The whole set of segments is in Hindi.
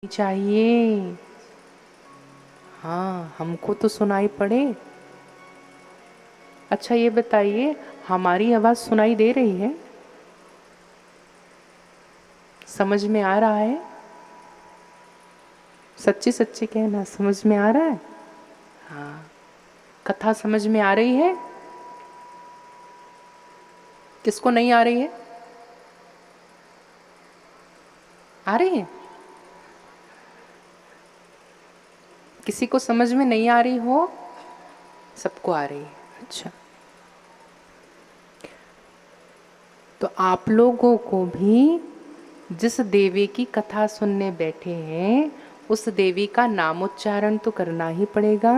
चाहिए। हाँ, हमको तो सुनाई पड़े। अच्छा ये बताइए, हमारी आवाज सुनाई दे रही है? समझ में आ रहा है? सच्ची सच्ची कहना, समझ में आ रहा है? हाँ। कथा समझ में आ रही है? किसको नहीं आ रही है? आ रही है? किसी को समझ में नहीं आ रही हो? सबको आ रही है। अच्छा, तो आप लोगों को भी जिस देवी की कथा सुनने बैठे हैं उस देवी का नामोच्चारण तो करना ही पड़ेगा।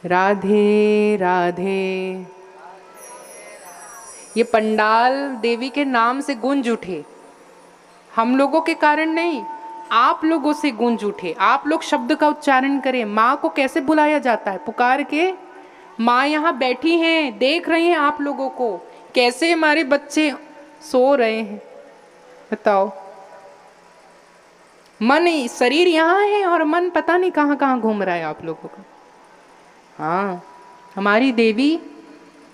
राधे राधे। ये पंडाल देवी के नाम से गूंज उठे, हम लोगों के कारण नहीं, आप लोगों से गूंज उठे। आप लोग शब्द का उच्चारण करें। माँ को कैसे बुलाया जाता है? पुकार के। माँ यहाँ बैठी हैं, देख रही हैं आप लोगों को, कैसे हमारे बच्चे सो रहे हैं। बताओ, मन शरीर यहाँ है और मन पता नहीं कहाँ कहाँ घूम रहा है आप लोगों का। हाँ, हमारी देवी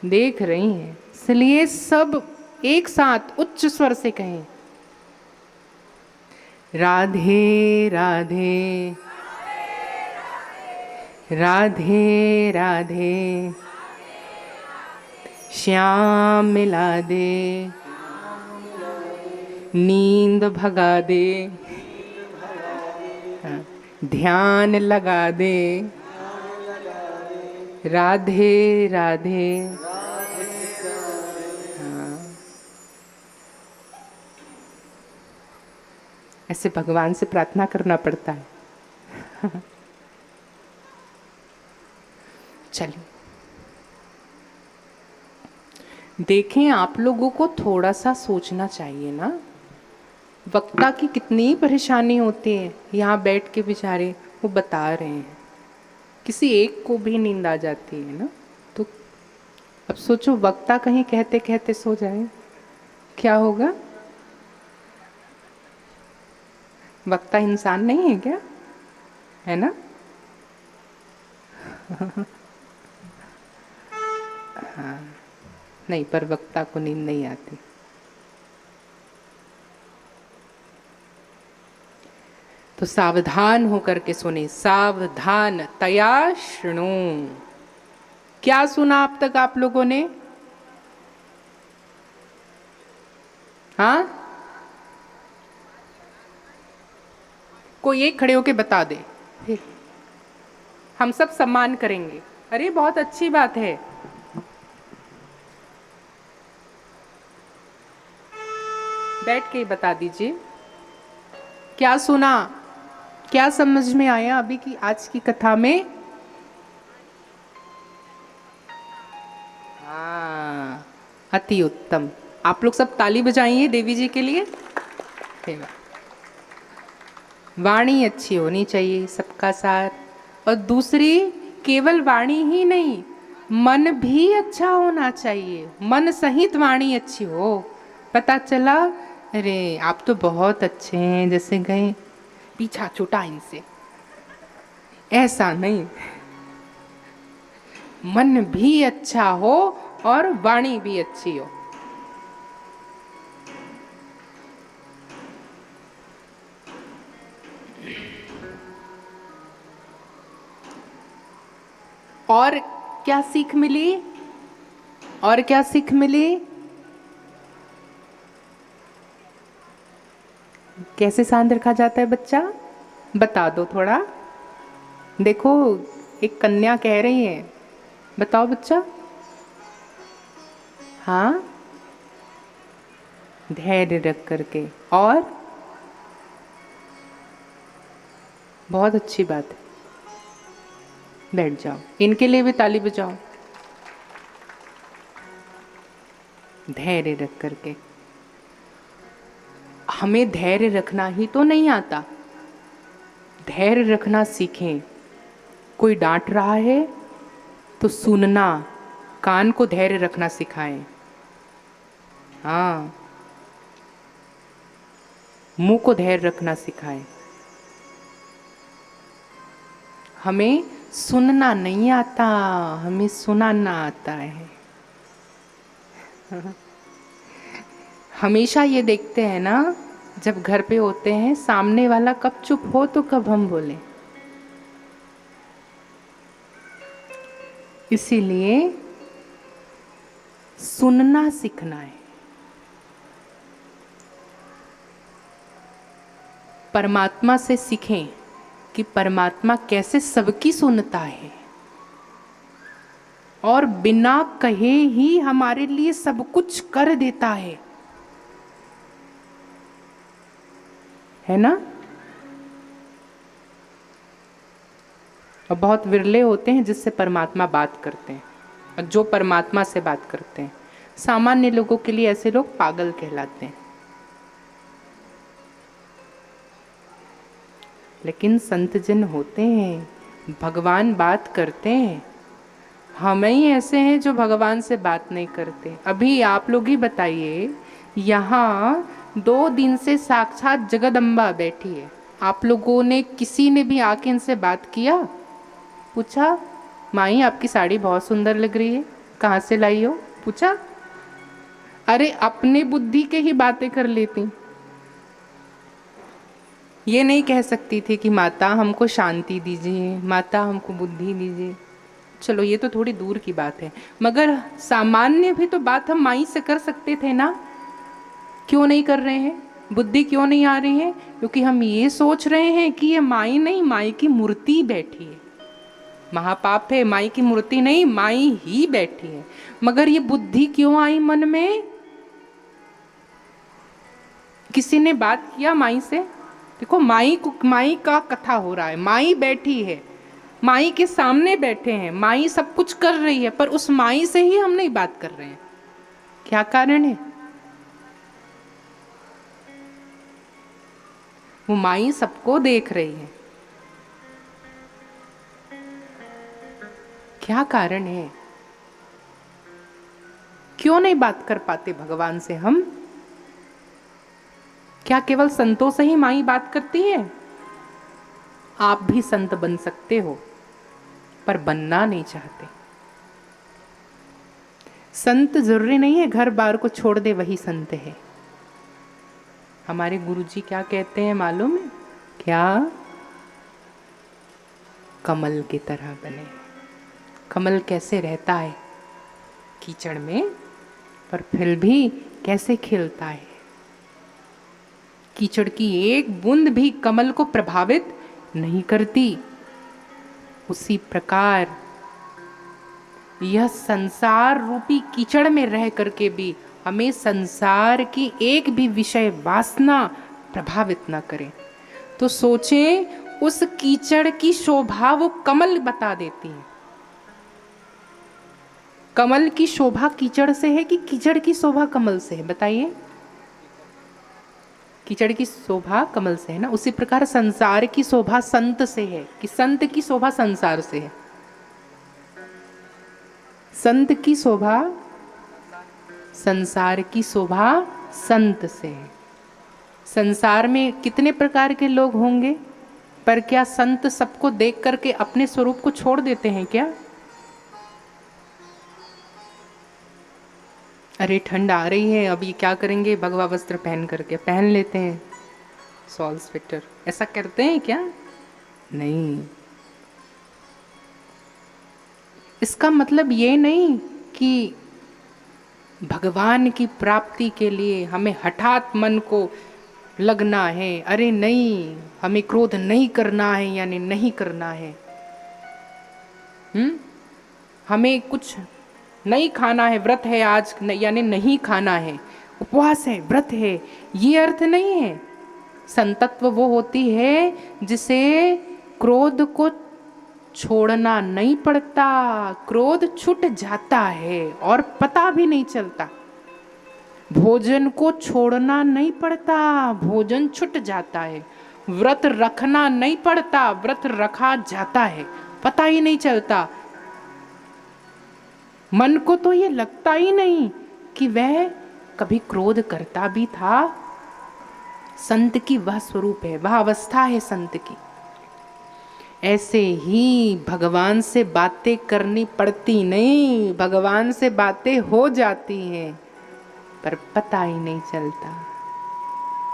देख रही हैं, इसलिए सब एक साथ उच्च स्वर से कहें, राधे राधे राधे राधे, श्याम मिला दे, नींद भगा दे, हाँ, ध्यान लगा दे, राधे राधे। हाँ, ऐसे भगवान से प्रार्थना करना पड़ता है। चलिए देखें, आप लोगों को थोड़ा सा सोचना चाहिए ना, वक्ता की कितनी परेशानी होती है। यहाँ बैठ के बेचारे वो बता रहे हैं, किसी एक को भी नींद आ जाती है ना, तो अब सोचो वक्ता कहीं कहते कहते सो जाए, क्या होगा? वक्ता इंसान नहीं है क्या? है ना? हाँ, नहीं, पर वक्ता को नींद नहीं आती। तो सावधान होकर के सुने, सावधान तया शृणु। क्या सुना अब तक आप लोगों ने? हाँ, कोई एक खड़े होके बता दे, फिर हम सब सम्मान करेंगे। अरे बहुत अच्छी बात है। बैठ के ही बता दीजिए, क्या सुना, क्या समझ में आया अभी की आज की कथा में? हाँ, अति उत्तम। आप लोग सब ताली बजाइए देवी जी के लिए। वाणी अच्छी होनी चाहिए, सबका साथ। और दूसरी, केवल वाणी ही नहीं, मन भी अच्छा होना चाहिए। मन सहित वाणी अच्छी हो। पता चला, अरे आप तो बहुत अच्छे हैं, जैसे गए पीछा छूटा इनसे, ऐसा नहीं। मन भी अच्छा हो और वाणी भी अच्छी हो। और क्या सीख मिली? और क्या सीख मिली? कैसे शांत रखा जाता है बच्चा? बता दो थोड़ा। देखो, एक कन्या कह रही है, बताओ बच्चा। हाँ, धैर्य रख करके। और बहुत अच्छी बात है, बैठ जाओ, इनके लिए भी ताली बजाओ। धैर्य रख करके। हमें धैर्य रखना ही तो नहीं आता, धैर्य रखना सीखें। कोई डांट रहा है तो सुनना, कान को धैर्य रखना सिखाएं। हाँ, मुंह को धैर्य रखना सिखाएं। हमें सुनना नहीं आता, हमें सुनाना आता है। हमेशा ये देखते हैं ना, जब घर पे होते हैं, सामने वाला कब चुप हो तो कब हम बोले। इसीलिए सुनना सीखना है। परमात्मा से सीखें कि परमात्मा कैसे सबकी सुनता है और बिना कहे ही हमारे लिए सब कुछ कर देता है ना। और बहुत विरले होते हैं जिससे परमात्मा बात करते हैं, और जो परमात्मा से बात करते हैं। सामान्य लोगों के लिए ऐसे लोग पागल कहलाते हैं। लेकिन संत जन होते हैं, भगवान बात करते हैं। हमें ही ऐसे हैं जो भगवान से बात नहीं करते। अभी आप लोग ही बताइए, यहाँ 2 दिन से साक्षात जगदम्बा बैठी है, आप लोगों ने किसी ने भी आके इनसे बात किया? पूछा, माई आपकी साड़ी बहुत सुंदर लग रही है, कहाँ से लाई हो? पूछा? अरे अपने बुद्धि के ही बातें कर लेती। ये नहीं कह सकती थी कि माता हमको शांति दीजिए, माता हमको बुद्धि दीजिए। चलो ये तो थोड़ी दूर की बात है, मगर सामान्य भी तो बात हम माई से कर सकते थे ना। क्यों नहीं कर रहे हैं? बुद्धि क्यों नहीं आ रही है? क्योंकि हम ये सोच रहे हैं कि ये माई नहीं, माई की मूर्ति बैठी है। महापाप है, माई की मूर्ति नहीं, माई ही बैठी है। मगर ये बुद्धि क्यों आई मन में? किसी ने बात किया माई से? देखो, माई का कथा हो रहा है, माई बैठी है, माई के सामने बैठे हैं, माई सब कुछ कर रही है, पर उस माई से ही हम नहीं बात कर रहे हैं। क्या कारण है? वो माई सबको देख रही है। क्या कारण है? क्यों नहीं बात कर पाते भगवान से हम? क्या केवल संतों से ही माई बात करती है? आप भी संत बन सकते हो, पर बनना नहीं चाहते। संत जरूरी नहीं है घर बार को छोड़ दे वही संत है। हमारे गुरुजी क्या कहते हैं मालूम है क्या? कमल की तरह बने। कमल कैसे रहता है कीचड़ में, पर फिर भी कैसे खिलता है। कीचड़ की एक बूंद भी कमल को प्रभावित नहीं करती। उसी प्रकार यह संसार रूपी कीचड़ में रह करके भी हमें संसार की एक भी विषय वासना प्रभावित न करे। तो सोचें, उस कीचड़ की शोभा वो कमल बता देती है। कमल की शोभा कीचड़ से है कि कीचड़ की शोभा कमल से है? बताइए। कीचड़ की शोभा कमल से है ना। उसी प्रकार संसार की शोभा संत से है कि संत की शोभा संसार से है? संत की शोभा, संसार की शोभा संत से है। संसार में कितने प्रकार के लोग होंगे, पर क्या संत सबको देख करके अपने स्वरूप को छोड़ देते हैं क्या? अरे ठंड आ रही है, अभी क्या करेंगे, भगवा वस्त्र पहन करके पहन लेते हैं, सॉल स्वेटर, ऐसा करते हैं क्या? नहीं। इसका मतलब ये नहीं कि भगवान की प्राप्ति के लिए हमें हठात मन को लगना है, अरे नहीं हमें क्रोध नहीं करना है यानी नहीं करना है। हमें कुछ नहीं खाना है, व्रत है आज यानी नहीं खाना है, उपवास है, व्रत है, ये अर्थ नहीं है। संतत्व वो होती है जिसे क्रोध को छोड़ना नहीं पड़ता, क्रोध छूट जाता है और पता भी नहीं चलता। भोजन को छोड़ना नहीं पड़ता, भोजन छूट जाता है। व्रत रखना नहीं पड़ता, व्रत रखा जाता है, पता ही नहीं चलता। मन को तो ये लगता ही नहीं कि वह कभी क्रोध करता भी था। संत की वह स्वरूप है, वह अवस्था है संत की। ऐसे ही भगवान से बातें करनी पड़ती नहीं, भगवान से बातें हो जाती हैं पर पता ही नहीं चलता।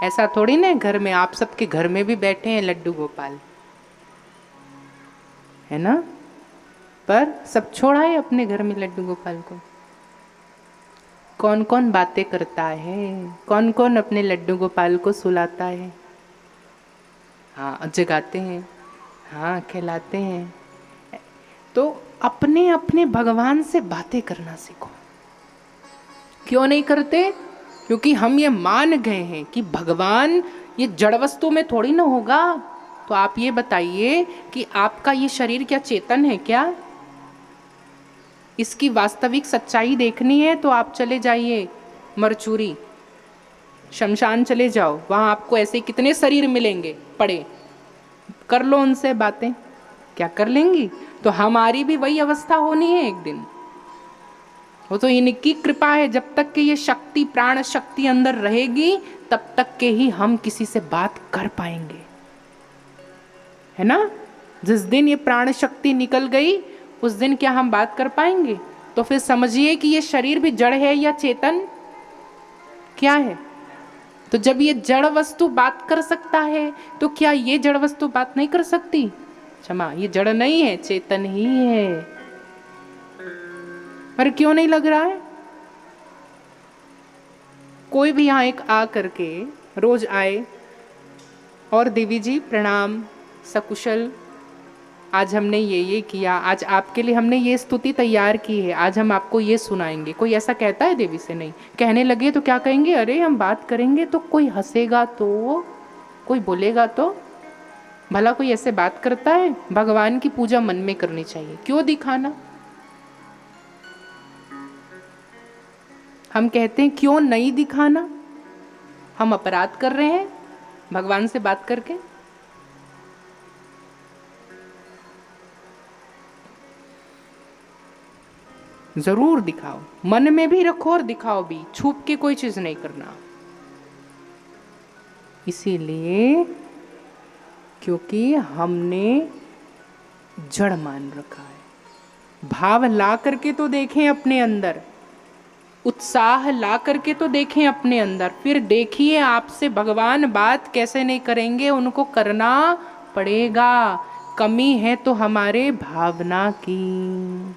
ऐसा थोड़ी ना घर में, आप सबके घर में भी बैठे हैं लड्डू गोपाल, है ना, पर सब छोड़ा है अपने घर में लड्डू गोपाल को। कौन कौन बातें करता है, कौन कौन अपने लड्डू गोपाल को सुलाता है, हाँ जगाते हैं, हाँ खिलाते हैं। तो अपने अपने भगवान से बातें करना सीखो। क्यों नहीं करते? क्योंकि हम ये मान गए हैं कि भगवान ये जड़ वस्तु में थोड़ी ना होगा। तो आप ये बताइए कि आपका ये शरीर क्या चेतन है क्या? इसकी वास्तविक सच्चाई देखनी है तो आप चले जाइए मरचूरी, शमशान चले जाओ, वहां आपको ऐसे कितने शरीर मिलेंगे पड़े, कर लो उनसे बातें, क्या कर लेंगी? तो हमारी भी वही अवस्था होनी है एक दिन। वो तो इनकी कृपा है, जब तक कि ये शक्ति, प्राण शक्ति अंदर रहेगी तब तक के ही हम किसी से बात कर पाएंगे, है ना। जिस दिन ये प्राण शक्ति निकल गई उस दिन क्या हम बात कर पाएंगे? तो फिर समझिए कि ये शरीर भी जड़ है या चेतन, क्या है? तो जब ये जड़ वस्तु बात कर सकता है तो क्या ये जड़ वस्तु बात नहीं कर सकती? क्षमा, ये जड़ नहीं है, चेतन ही है। पर क्यों नहीं लग रहा है? कोई भी यहाँ एक आ करके रोज आए और देवी जी प्रणाम, सकुशल, आज हमने ये किया, आज आपके लिए हमने ये स्तुति तैयार की है, आज हम आपको ये सुनाएंगे। कोई ऐसा कहता है देवी से? नहीं। कहने लगे तो क्या कहेंगे? अरे हम बात करेंगे तो कोई हंसेगा, तो कोई बोलेगा, तो भला कोई ऐसे बात करता है? भगवान की पूजा मन में करनी चाहिए, क्यों दिखाना? हम कहते हैं क्यों नहीं दिखाना? हम अपराध कर रहे हैं भगवान से बात करके? जरूर दिखाओ, मन में भी रखो और दिखाओ भी, छुप के कोई चीज नहीं करना। इसीलिए क्योंकि हमने जड़ मान रखा है। भाव ला करके तो देखें अपने अंदर, उत्साह ला करके तो देखें अपने अंदर, फिर देखिए आपसे भगवान बात कैसे नहीं करेंगे, उनको करना पड़ेगा। कमी है तो हमारे भावना की।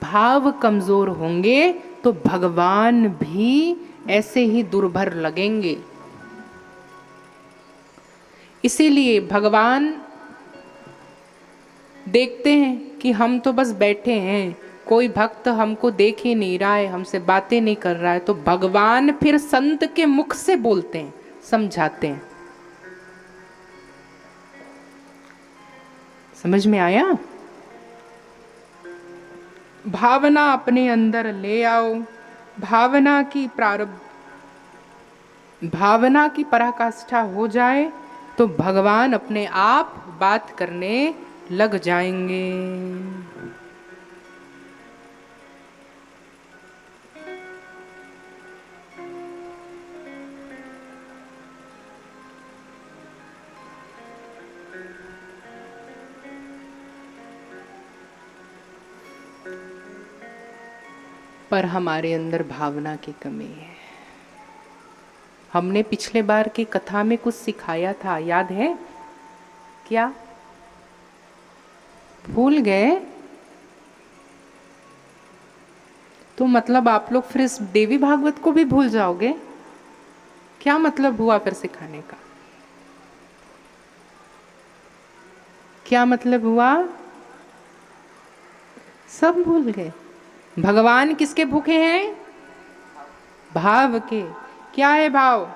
भाव कमजोर होंगे तो भगवान भी ऐसे ही दुर्भर लगेंगे। इसीलिए भगवान देखते हैं कि हम तो बस बैठे हैं, कोई भक्त हमको देख ही नहीं रहा है, हमसे बातें नहीं कर रहा है, तो भगवान फिर संत के मुख से बोलते हैं, समझाते हैं। समझ में आया? भावना अपने अंदर ले आओ, भावना की प्रारब्ध, भावना की पराकाष्ठा हो जाए तो भगवान अपने आप बात करने लग जाएंगे। पर हमारे अंदर भावना की कमी है। हमने पिछले बार की कथा में कुछ सिखाया था, याद है क्या? भूल गए? तो मतलब आप लोग फिर इस देवी भागवत को भी भूल जाओगे? क्या मतलब हुआ फिर सिखाने का? क्या मतलब हुआ? सब भूल गए। भगवान किसके भूखे हैं? भाव के। क्या है भाव?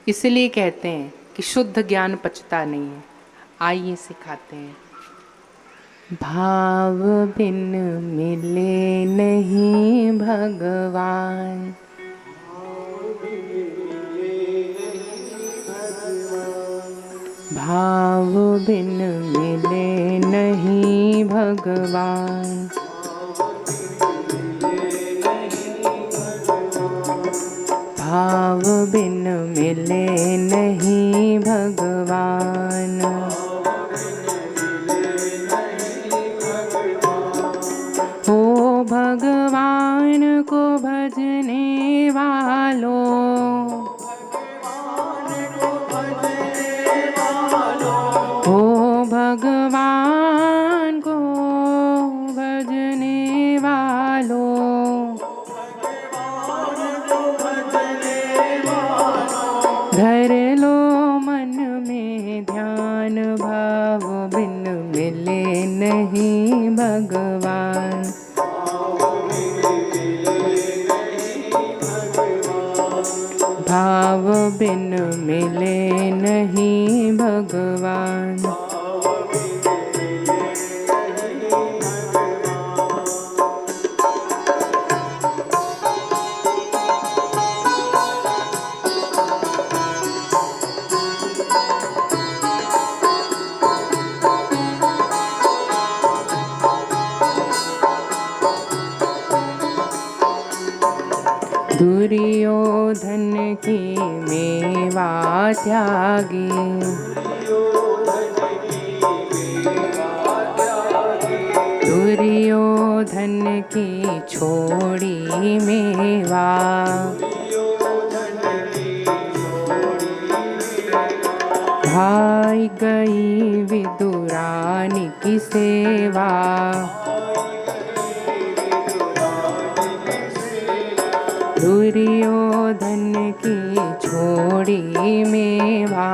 इसलिए कहते हैं कि शुद्ध ज्ञान पचता नहीं है। आइए सिखाते हैं। भाव बिन मिले नहीं भगवान, भाव बिन मिले नहीं भगवान। भाव बिन मिले नहीं भगवान। ओ भगवान को भजने वालों, ओ भगवान को भजने वालों, धर लो मन में ध्यान, भाव बिन मिले नहीं भगवान। भाव बिन मिले नहीं भगवान। दुर्योधन की मेवा त्यागी, दुर्योधन की छोड़ी मेवा, भाई गई विदुरानी की सेवा, दुर्योधन की छोड़ी मेवा,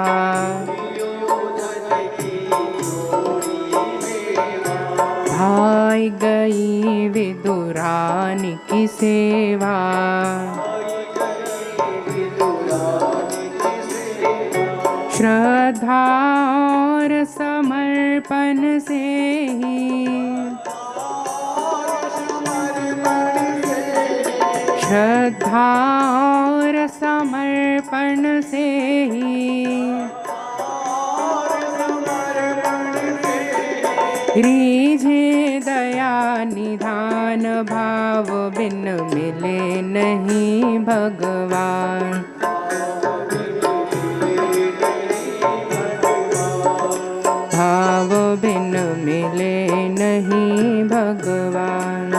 भाई गई विदुरानी की सेवा, श्रद्धा और समर्पण से ही, श्रद्धा और समर्पण से ही, रीझे दया निधान, भाव बिन मिले नहीं भगवान। भाव बिन मिले नहीं भगवान।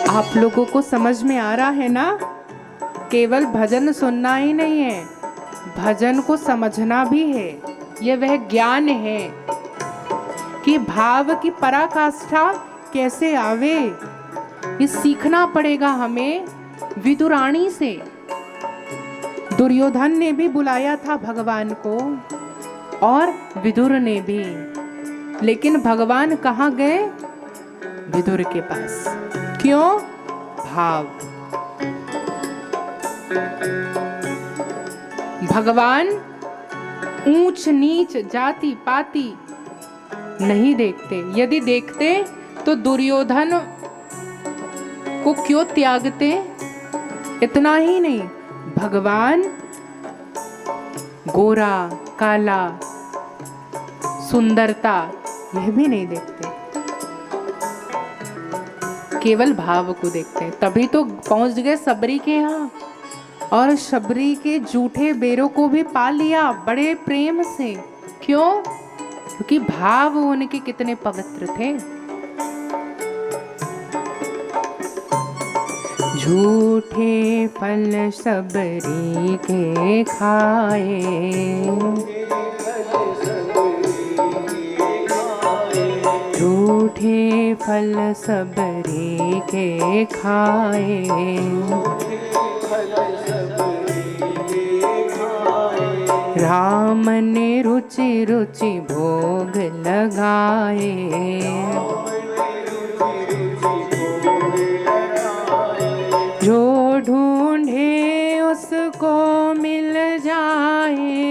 आप लोगों को समझ में आ रहा है ना? केवल भजन सुनना ही नहीं है, भजन को समझना भी है। ये वह ज्ञान है कि भाव की पराकाष्ठा कैसे आवे, ये सीखना पड़ेगा हमें विदुरानी से। दुर्योधन ने भी बुलाया था भगवान को और विदुर ने भी, लेकिन भगवान कहाँ गए? विदुर के पास। क्यों? भाव। भगवान ऊंच नीच जाति पाति नहीं देखते। यदि देखते तो दुर्योधन को क्यों त्यागते? इतना ही नहीं, भगवान गोरा काला सुंदरता यह भी नहीं देखते, केवल भाव को देखते हैं। तभी तो पहुंच गए सबरी के यहाँ और शबरी के जूठे बेरों को भी पा लिया बड़े प्रेम से। क्यों? क्योंकि भाव उनके कितने पवित्र थे। झूठे फल सबरी के खाए, झूठे फल सबरी के खाए, राम ने रुचि रुचि भोग लगाए। जो ढूंढे उसको मिल जाए,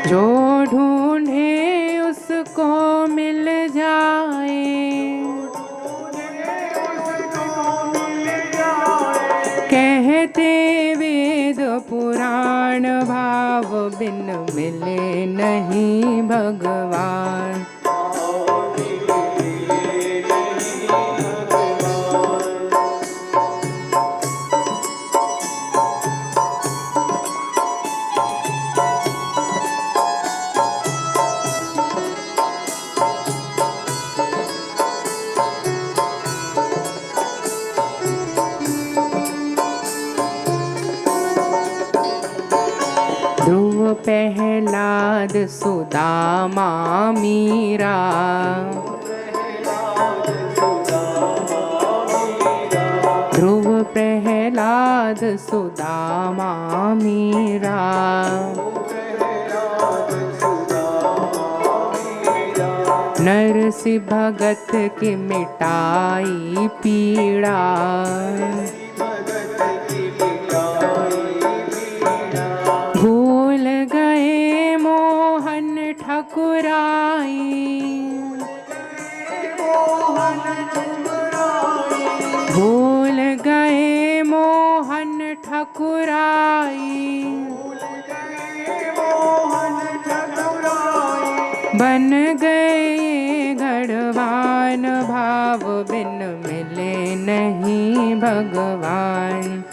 जो ढूंढे उसको मिल जाए। कहते वेद पुराण भाव बिन मिले नहीं भगवान। ध्रुव प्रहलाद सुदामा मीरा, ध्रुव प्रहलाद सुदामा मीरा। नरसिंह भगत की मिटाई पीड़ा, भूल गए मोहन ठकुराई, भूल गए मोहन ठकुराई। बन गए गढ़वान भाव बिन मिले नहीं भगवान।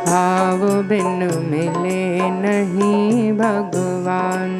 भाव बिन मिले नहीं भगवान।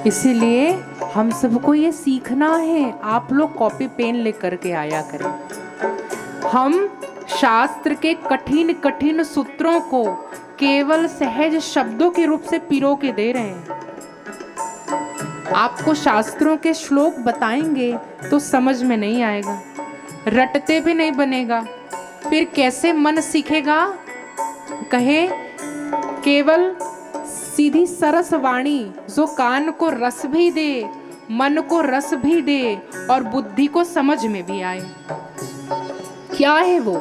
इसीलिए हम सबको ये सीखना है। आप लोग कॉपी पेन लेकर के आया करें। हम शास्त्र के कठिन कठिन सूत्रों को केवल सहज शब्दों के रूप से पिरो के दे रहे हैं। आपको शास्त्रों के श्लोक बताएंगे तो समझ में नहीं आएगा, रटते भी नहीं बनेगा, फिर कैसे मन सीखेगा। कहे केवल सीधी सरस वाणी जो कान को रस भी दे, मन को रस भी दे और बुद्धि को समझ में भी आए। क्या है वो?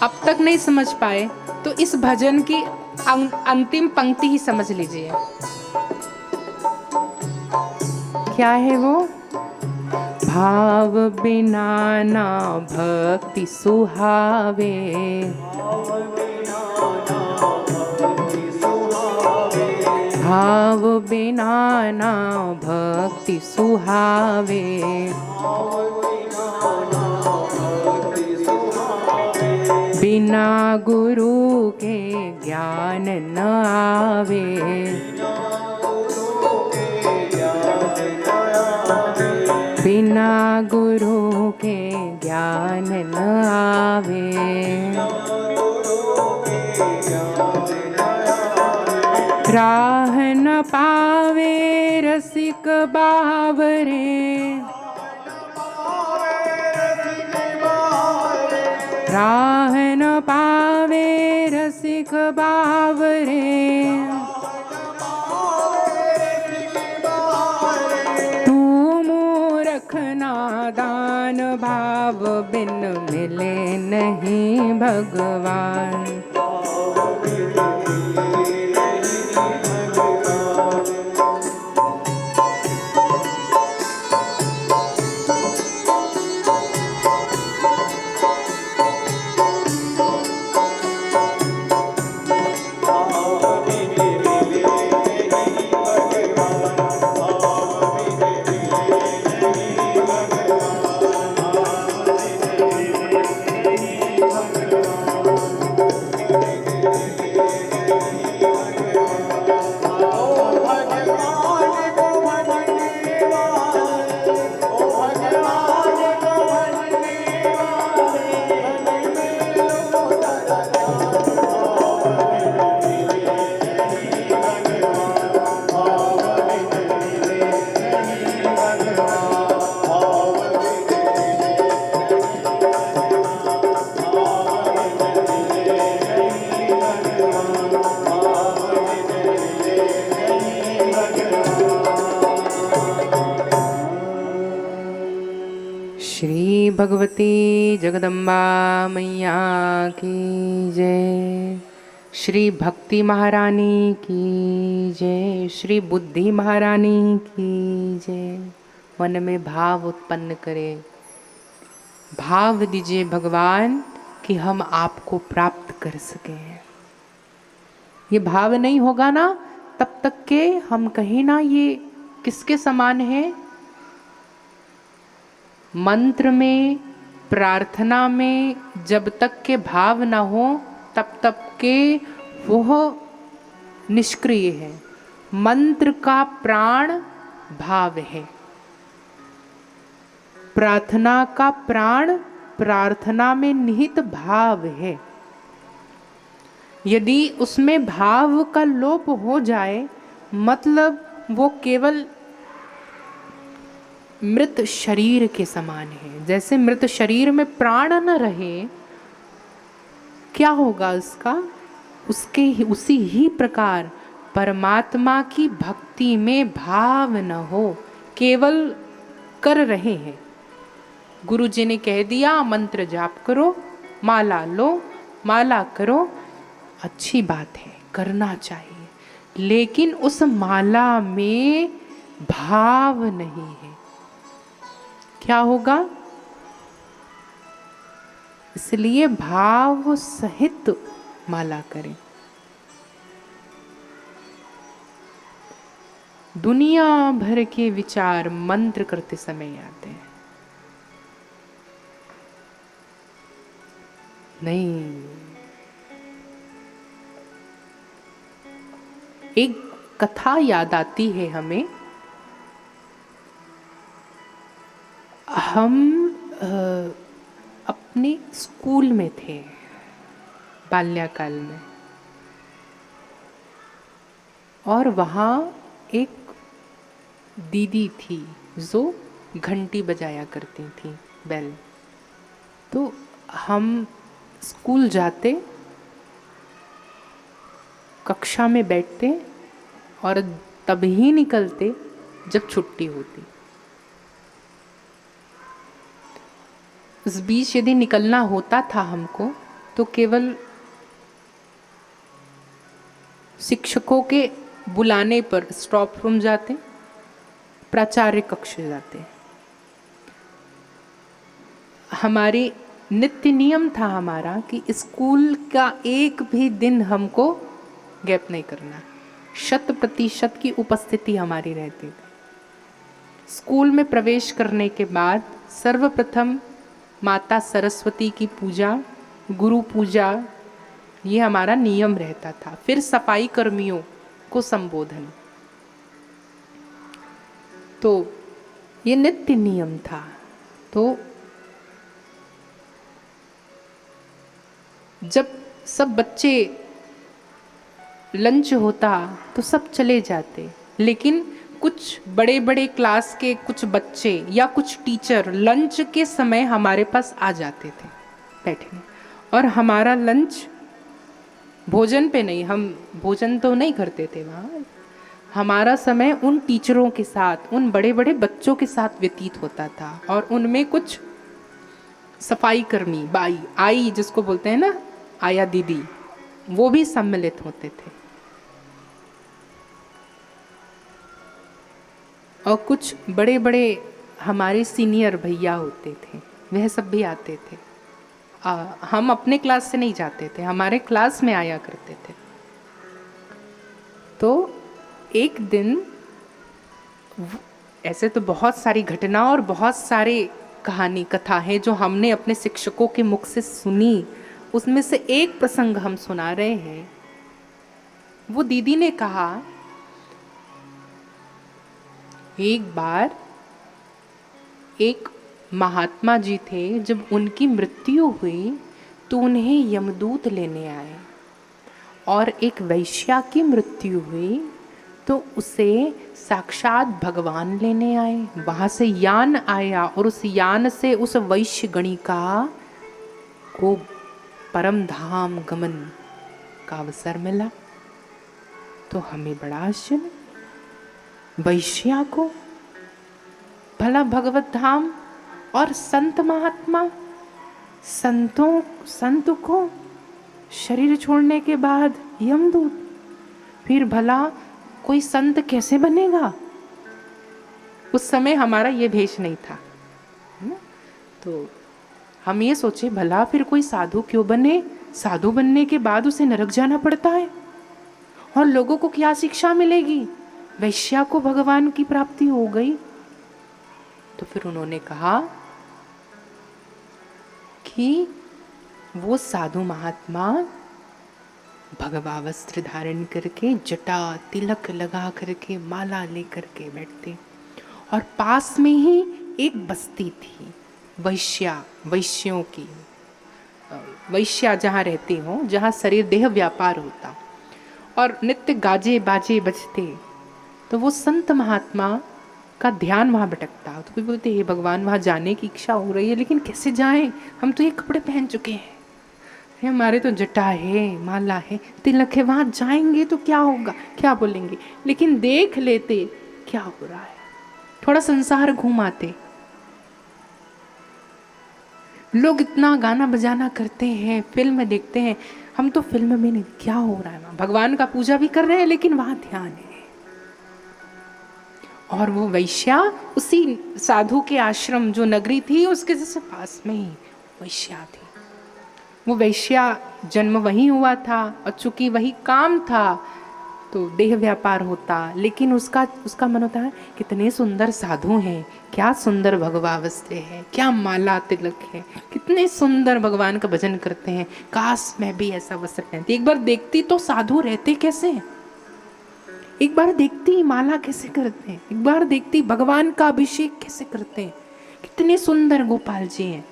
अब तक नहीं समझ पाए तो इस भजन की अंतिम पंक्ति ही समझ लीजिए। क्या है वो? भाव बिना ना भक्ति सुहावे, भाव बिना ना भक्ति सुहावे। बिना गुरु के ज्ञान न आवे, बिना गुरु के ज्ञान न आवे। राह न पावे रसिक बावरे, राह न पावे रसिक बावरे। नादान भाव बिन मिले नहीं भगवान। श्री भगवती जगदम्बा मैया की जय। श्री भक्ति महारानी की जय। श्री बुद्धि महारानी की जय। मन में भाव उत्पन्न करें, भाव दीजिए भगवान कि हम आपको प्राप्त कर सकें। ये भाव नहीं होगा ना तब तक के हम कहीं ना ये किसके समान है? मंत्र में, प्रार्थना में जब तक के भाव ना हो तब तक के वह निष्क्रिय है। मंत्र का प्राण भाव है। प्रार्थना का प्राण प्रार्थना में निहित भाव है। यदि उसमें भाव का लोप हो जाए मतलब वो केवल मृत शरीर के समान है। जैसे मृत शरीर में प्राण न रहे, क्या होगा उसका? उसी ही प्रकार परमात्मा की भक्ति में भाव न हो, केवल कर रहे हैं। गुरु जी ने कह दिया मंत्र जाप करो, माला लो, माला करो, अच्छी बात है, करना चाहिए, लेकिन उस माला में भाव नहीं है। क्या होगा? इसलिए भाव सहित माला करें। दुनिया भर के विचार मंत्र करते समय आते हैं। नहीं, एक कथा याद आती है हमें। हम अपने स्कूल में थे बाल्यकाल में, और वहाँ एक दीदी थी जो घंटी बजाया करती थी, बेल। तो हम स्कूल जाते, कक्षा में बैठते और तभी निकलते जब छुट्टी होती। उस बीच यदि निकलना होता था हमको तो केवल शिक्षकों के बुलाने पर स्टॉप रूम जाते, प्राचार्य कक्ष जाते। हमारी नित्य नियम था हमारा कि स्कूल का एक भी दिन हमको गैप नहीं करना, 100% की उपस्थिति हमारी रहती थी। स्कूल में प्रवेश करने के बाद सर्वप्रथम माता सरस्वती की पूजा, गुरु पूजा, ये हमारा नियम रहता था। फिर सफाई कर्मियों को संबोधन। तो ये नित्य नियम था। तो जब सब बच्चे लंच होता तो सब चले जाते, लेकिन कुछ बड़े बड़े क्लास के कुछ बच्चे या कुछ टीचर लंच के समय हमारे पास आ जाते थे बैठने, और हमारा लंच भोजन पे नहीं, हम भोजन तो नहीं करते थे वहाँ, हमारा समय उन टीचरों के साथ, उन बड़े बड़े बच्चों के साथ व्यतीत होता था। और उनमें कुछ सफाई कर्मी, बाई, आई जिसको बोलते हैं ना, आया दीदी, वो भी सम्मिलित होते थे। और कुछ बड़े बड़े हमारे सीनियर भैया होते थे, वह सब भी आते थे। हम अपने क्लास से नहीं जाते थे, हमारे क्लास में आया करते थे। तो एक दिन, ऐसे तो बहुत सारी घटना और बहुत सारे कहानी कथा है जो हमने अपने शिक्षकों के मुख से सुनी, उसमें से एक प्रसंग हम सुना रहे हैं। वो दीदी ने कहा, एक बार एक महात्मा जी थे, जब उनकी मृत्यु हुई तो उन्हें यमदूत लेने आए, और एक वैश्या की मृत्यु हुई तो उसे साक्षात भगवान लेने आए। वहाँ से यान आया और उस यान से उस वैश्य गणिका को परम धाम गमन का अवसर मिला। तो हमें बड़ा आश्चर्य, वैश्या को भला भगवत धाम और संत महात्मा, संत को शरीर छोड़ने के बाद यमदूत, फिर भला कोई संत कैसे बनेगा? उस समय हमारा ये भेष नहीं था, है ना? तो हम ये सोचे भला फिर कोई साधु क्यों बने? साधु बनने के बाद उसे नरक जाना पड़ता है, और लोगों को क्या शिक्षा मिलेगी? वैश्या को भगवान की प्राप्ति हो गई। तो फिर उन्होंने कहा कि वो साधु महात्मा भगवा वस्त्र धारण करके, जटा तिलक लगा करके, माला लेकर के बैठते, और पास में ही एक बस्ती थी वैश्यों की, वैश्या जहाँ रहती हो, जहाँ शरीर देह व्यापार होता, और नित्य गाजे बाजे बजते। तो वो संत महात्मा का ध्यान वहाँ भटकता। तो कोई बोलते हे भगवान, वहाँ जाने की इच्छा हो रही है, लेकिन कैसे जाएं? हम तो ये कपड़े पहन चुके हैं, हमारे तो जटा है, माला है, तिलक है, वहाँ जाएंगे तो क्या होगा, क्या बोलेंगे? लेकिन देख लेते क्या हो रहा है, थोड़ा संसार घूम आते। लोग इतना गाना बजाना करते हैं, फिल्म देखते हैं, हम तो फिल्म में नहीं, क्या हो रहा है वहाँ? भगवान का पूजा भी कर रहे हैं, लेकिन वहाँ ध्यान है। और वो वैश्या उसी साधु के आश्रम, जो नगरी थी उसके जैसे पास में ही वैश्या थी। वो वैश्या जन्म वहीं हुआ था, और चूंकि वही काम था तो देह व्यापार होता, लेकिन उसका मन होता है कितने सुंदर साधु हैं, क्या सुंदर भगवा वस्त्र है, क्या माला तिलक है, कितने सुंदर भगवान का भजन करते हैं, काश मैं भी ऐसा वस्त्र पहनती। एक बार देखती तो साधु रहते कैसे हैं, एक बार देखती माला कैसे करते हैं, एक बार देखती भगवान का अभिषेक कैसे करते हैं, कितने सुंदर गोपाल जी हैं।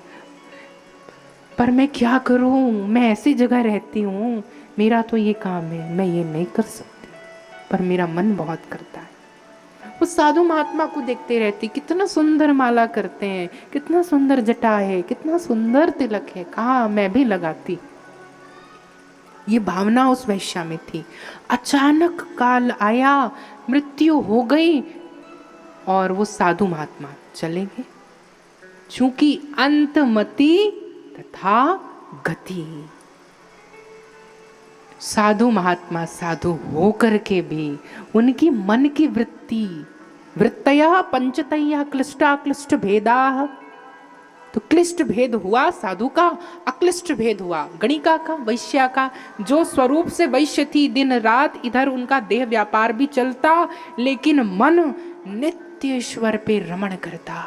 पर मैं क्या करूं, मैं ऐसी जगह रहती हूं, मेरा तो ये काम है, मैं ये नहीं कर सकती, पर मेरा मन बहुत करता है। उस साधु महात्मा को देखते रहती, कितना सुंदर माला करते हैं, कितना सुंदर जटा है, कितना सुंदर तिलक है, कहाँ मैं भी लगाती। ये भावना उस वैश्या में थी। अचानक काल आया, मृत्यु हो गई, और वो साधु महात्मा चले गए। चूंकि अंतमति तथा गति, साधु महात्मा साधु हो करके भी उनकी मन की वृत्तया पंचतया क्लिष्टा क्लिष्ट भेदा। तो क्लिष्ट भेद हुआ साधु का, अक्लिष्ट भेद हुआ गणिका का, वैश्या का। जो स्वरूप से वैश्य थी, दिन रात इधर उनका देह व्यापार भी चलता, लेकिन मन नित्य ईश्वर पे रमण करता,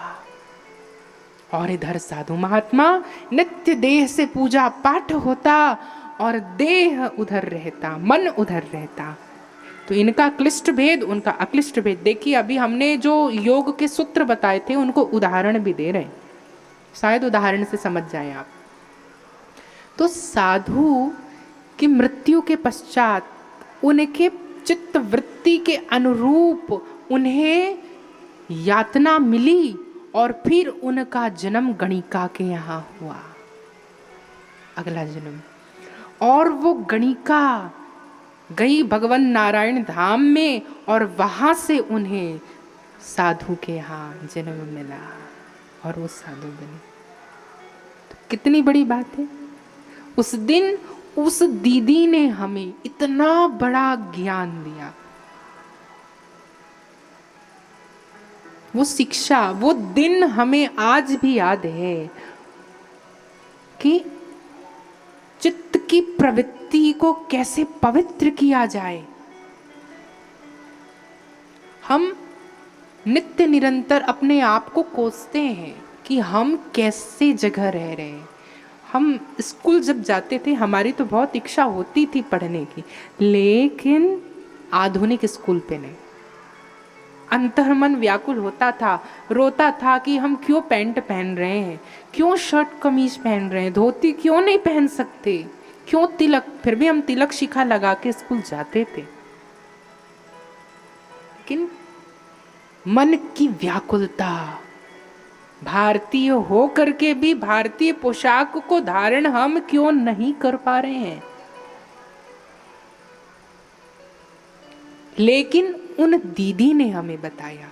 और इधर साधु महात्मा नित्य देह से पूजा पाठ होता, और देह उधर रहता, मन उधर रहता। तो इनका क्लिष्ट भेद, उनका अक्लिष्ट भेद। देखिए अभी हमने जो योग के सूत्र बताए थे, उनको उदाहरण भी दे रहे हैं, शायद उदाहरण से समझ जाएं आप। तो साधु की मृत्यु के पश्चात उनके चित्त वृत्ति के अनुरूप उन्हें यातना मिली, और फिर उनका जन्म गणिका के यहाँ हुआ, अगला जन्म। और वो गणिका गई भगवान नारायण धाम में, और वहां से उन्हें साधु के यहाँ जन्म मिला, और वो साधु बने। तो कितनी बड़ी बात है। उस दिन उस दीदी ने हमें इतना बड़ा ज्ञान दिया, वो शिक्षा, वो दिन हमें आज भी याद है कि चित्त की प्रवृत्ति को कैसे पवित्र किया जाए। हम नित्य निरंतर अपने आप को कोसते हैं कि हम कैसे जगह रह रहे हैं। हम स्कूल जब जाते थे, हमारी तो बहुत इच्छा होती थी पढ़ने की, लेकिन आधुनिक स्कूल पे नहीं। अंतर्मन व्याकुल होता था, रोता था कि हम क्यों पैंट पहन रहे हैं, क्यों शर्ट कमीज पहन रहे हैं, धोती क्यों नहीं पहन सकते, क्यों तिलक। फिर भी हम तिलक शिखा लगा के स्कूल जाते थे, लेकिन मन की व्याकुलता, भारतीय हो करके भी भारतीय पोशाक को धारण हम क्यों नहीं कर पा रहे हैं। लेकिन उन दीदी ने हमें बताया।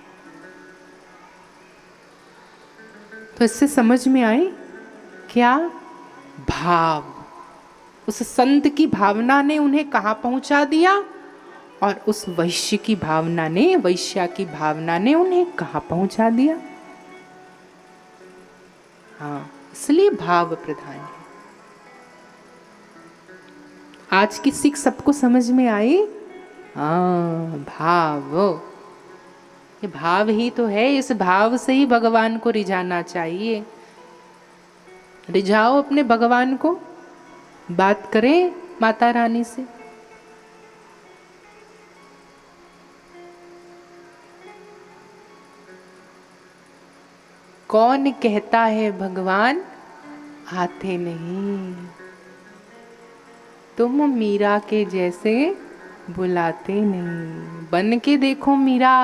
तो इससे समझ में आए क्या भाव, उस संत की भावना ने उन्हें कहाँ पहुंचा दिया और उस वैश्य की भावना ने, वैश्या की भावना ने उन्हें कहाँ पहुंचा दिया। हाँ, इसलिए भाव प्रधान है। आज की सीख सबको समझ में आई। हाँ, भाव, ये भाव ही तो है, इस भाव से ही भगवान को रिझाना चाहिए। रिझाओ अपने भगवान को, बात करें माता रानी से। कौन कहता है भगवान आते नहीं, तुम मीरा के जैसे बुलाते नहीं। बन के देखो मीरा,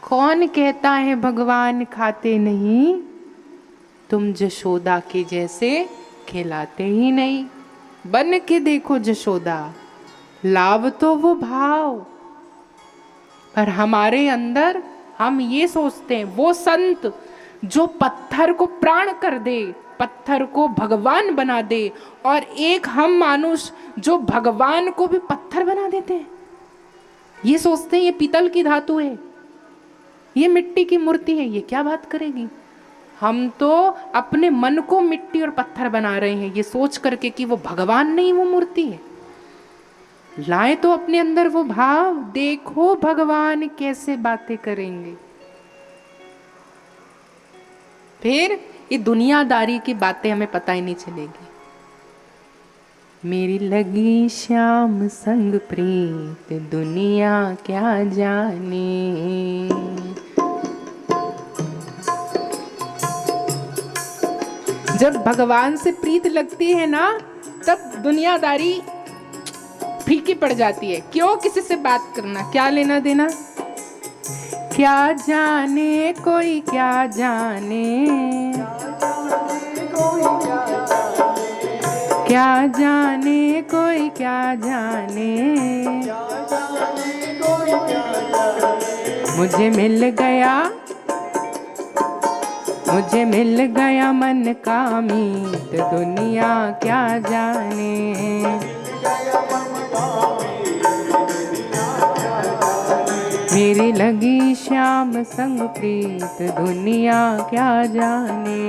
कौन कहता है भगवान खाते नहीं, तुम जशोदा के जैसे खिलाते ही नहीं। बन के देखो जशोदा, लाभ तो वो भाव, पर हमारे अंदर हम ये सोचते हैं वो संत जो पत्थर को प्राण कर दे, पत्थर को भगवान बना दे, और एक हम मानुष जो भगवान को भी पत्थर बना देते हैं। ये सोचते हैं ये पीतल की धातु है, ये मिट्टी की मूर्ति है, ये क्या बात करेगी। हम तो अपने मन को मिट्टी और पत्थर बना रहे हैं ये सोच करके कि वो भगवान नहीं, वो मूर्ति है। लाए तो अपने अंदर वो भाव, देखो भगवान कैसे बातें करेंगे। फिर ये दुनियादारी की बातें हमें पता ही नहीं चलेगी। मेरी लगी श्याम संग प्रीत, दुनिया क्या जाने। जब भगवान से प्रीत लगती है ना, तब दुनियादारी फीकी पड़ जाती है। क्यों किसी से बात करना, क्या लेना देना। क्या जाने कोई क्या जाने, क्या जाने कोई क्या जाने। मुझे मिल गया, मुझे मिल गया मन का मीत, दुनिया क्या जाने। मेरी लगी श्याम संग प्रीत, दुनिया क्या जाने।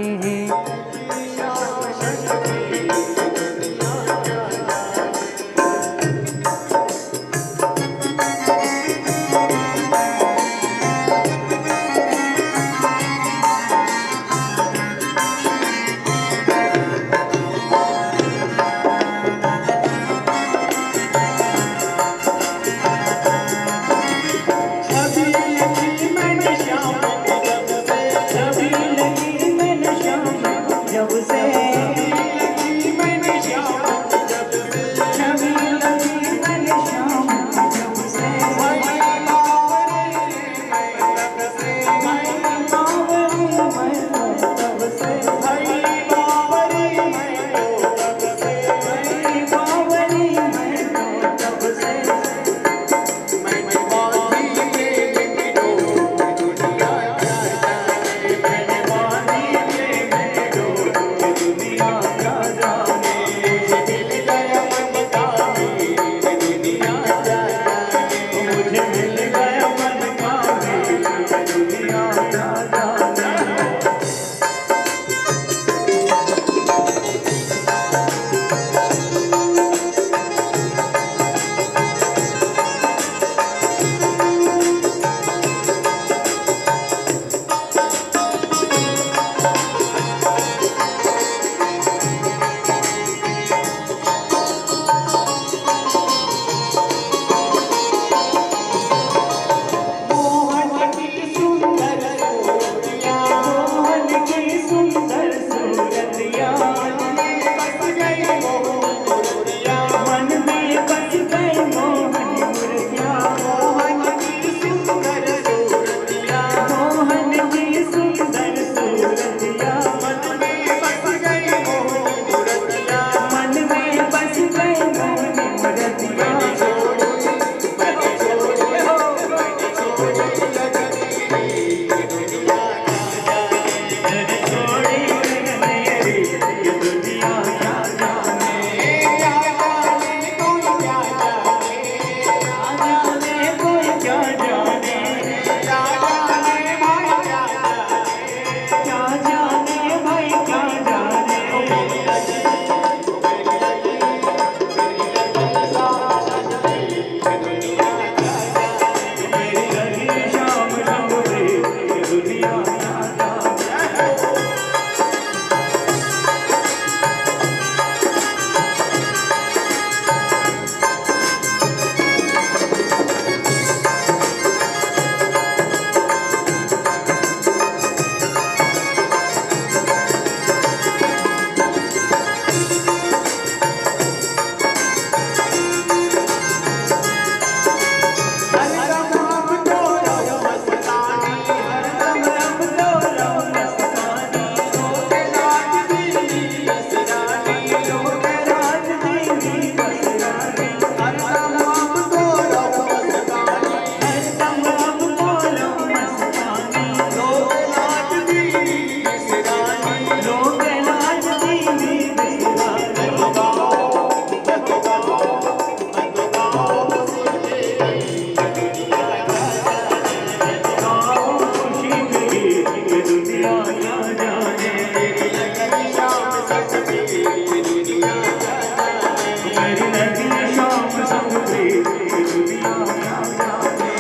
दुनिया क्या जाने, मेरी लगी शाम संग प्रीत दुनिया क्या जाने, मेरी लगी शाम संग प्रीत दुनिया क्या जाने,